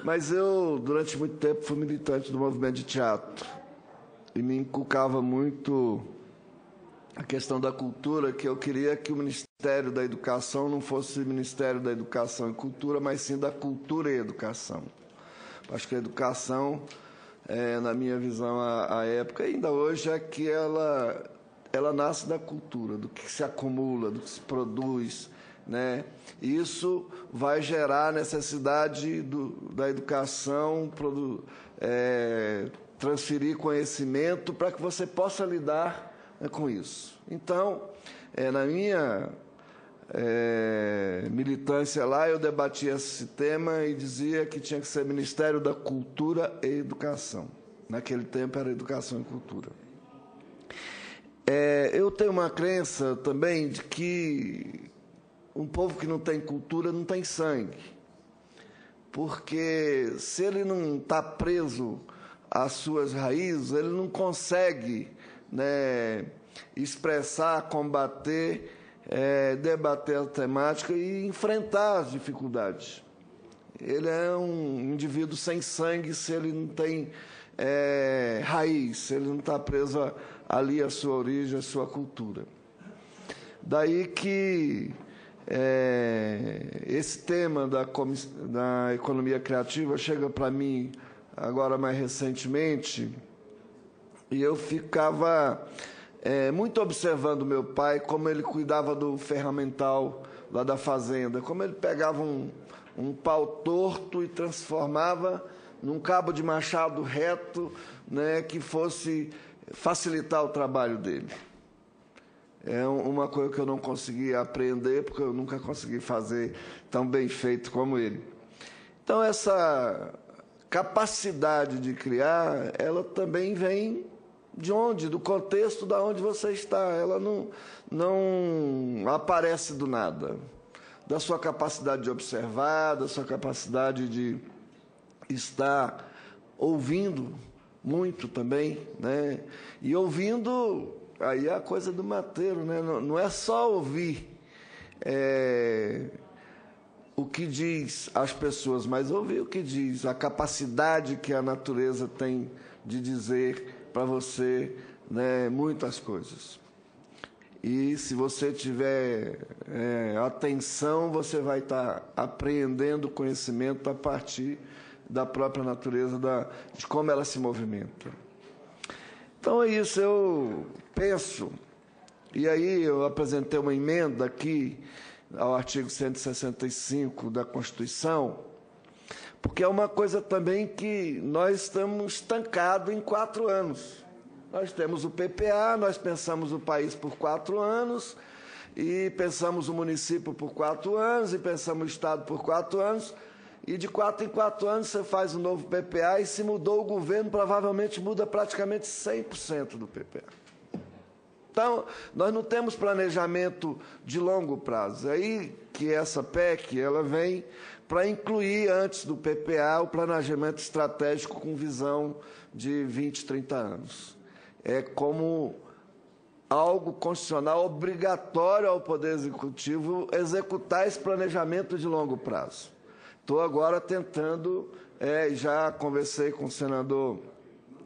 Mas eu, durante muito tempo, fui militante do movimento de teatro e me inculcava muito a questão da cultura, que eu queria que o Ministério da Educação não fosse Ministério da Educação e Cultura, mas sim da Cultura e Educação. Acho que a educação, na minha visão, à época, e ainda hoje, é que ela nasce da cultura, do que se acumula, do que se produz, né? Isso vai gerar a necessidade da educação, transferir conhecimento para que você possa lidar, né, com isso. Então, na minha militância lá, eu debatia esse tema e dizia que tinha que ser Ministério da Cultura e Educação. Naquele tempo era Educação e Cultura. Eu tenho uma crença também de que um povo que não tem cultura não tem sangue, porque se ele não está preso às suas raízes, ele não consegue, né, expressar, combater, debater a temática e enfrentar as dificuldades. Ele é um indivíduo sem sangue se ele não tem raiz, se ele não está preso ali à sua origem, à sua cultura. Daí que esse tema da economia criativa chega para mim agora mais recentemente, e eu ficava muito observando meu pai, como ele cuidava do ferramental lá da fazenda, como ele pegava um pau torto e transformava num cabo de machado reto, né, que fosse facilitar o trabalho dele. É uma coisa que eu não consegui aprender, porque eu nunca consegui fazer tão bem feito como ele. Então, essa capacidade de criar, ela também vem de onde? Do contexto da onde você está. Ela não aparece do nada. Da sua capacidade de observar, da sua capacidade de estar ouvindo muito também, né? E ouvindo, aí é a coisa do mateiro, né? Não é só ouvir o que diz as pessoas, mas ouvir o que diz, a capacidade que a natureza tem de dizer para você, né, muitas coisas. E se você tiver atenção, você vai estar apreendendo conhecimento a partir da própria natureza, de como ela se movimenta. Então é isso, eu penso, e aí eu apresentei uma emenda aqui ao artigo 165 da Constituição, porque é uma coisa também que nós estamos estancados em 4 anos. Nós temos o PPA, nós pensamos o país por 4 anos, e pensamos o município por 4 anos, e pensamos o Estado por 4 anos, e de 4 em 4 anos você faz um novo PPA, e se mudou o governo, provavelmente muda praticamente 100% do PPA. Então, nós não temos planejamento de longo prazo. É aí que essa PEC ela vem para incluir, antes do PPA, o planejamento estratégico com visão de 20, 30 anos. É como algo constitucional obrigatório ao Poder Executivo executar esse planejamento de longo prazo. Estou agora tentando, já conversei com o senador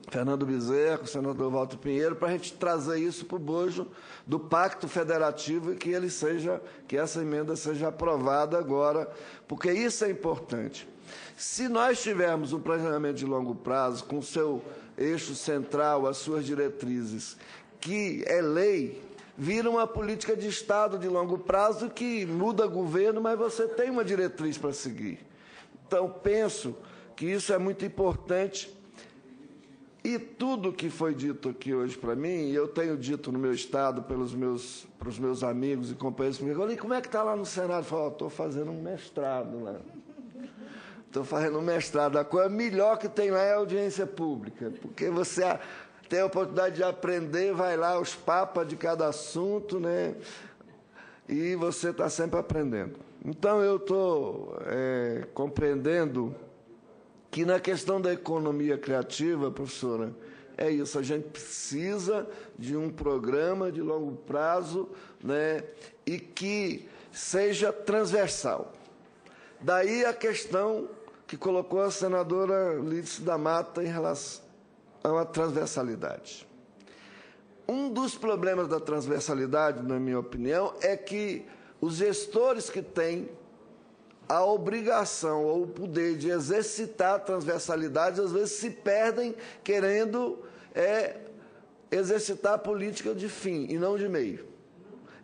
Fernando Bezerra, com o senador Walter Pinheiro, para a gente trazer isso para o bojo do Pacto Federativo e que essa emenda seja aprovada agora, porque isso é importante. Se nós tivermos um planejamento de longo prazo, com o seu eixo central, as suas diretrizes, que é lei, vira uma política de Estado de longo prazo que muda governo, mas você tem uma diretriz para seguir. Então, penso que isso é muito importante. E tudo que foi dito aqui hoje para mim, eu tenho dito no meu estado para os meus amigos e companheiros, eu falei, como é que está lá no Senado? Eu falei, estou fazendo um mestrado lá. Estou fazendo um mestrado. A coisa melhor que tem lá é a audiência pública, porque você tem a oportunidade de aprender, vai lá os papas de cada assunto, né? E você está sempre aprendendo. Então, eu estou compreendendo que na questão da economia criativa, professora, é isso, a gente precisa de um programa de longo prazo, né, e que seja transversal. Daí a questão que colocou a senadora Lídice da Mata em relação à transversalidade. Um dos problemas da transversalidade, na minha opinião, é que os gestores que têm a obrigação ou o poder de exercitar a transversalidade, às vezes se perdem querendo exercitar a política de fim e não de meio.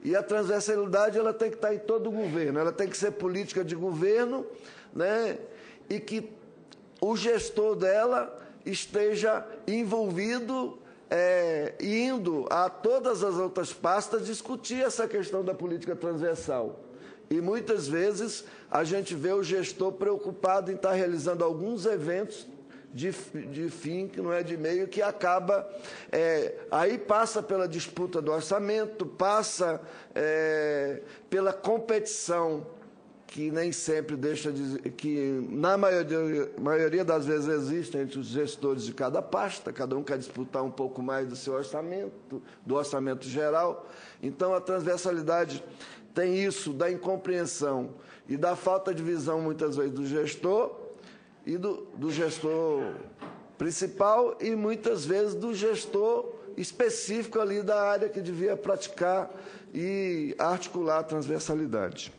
E a transversalidade ela tem que estar em todo o governo, ela tem que ser política de governo, né? E que o gestor dela esteja envolvido, indo a todas as outras pastas discutir essa questão da política transversal. E muitas vezes a gente vê o gestor preocupado em estar realizando alguns eventos de fim, que não é de meio, que acaba, aí passa pela disputa do orçamento, passa pela competição, que nem sempre deixa de, que na maioria das vezes existe entre os gestores de cada pasta, cada um quer disputar um pouco mais do seu orçamento, do orçamento geral. Então a transversalidade tem isso da incompreensão e da falta de visão, muitas vezes, do gestor e do gestor principal e, muitas vezes, do gestor específico ali da área que devia praticar e articular a transversalidade.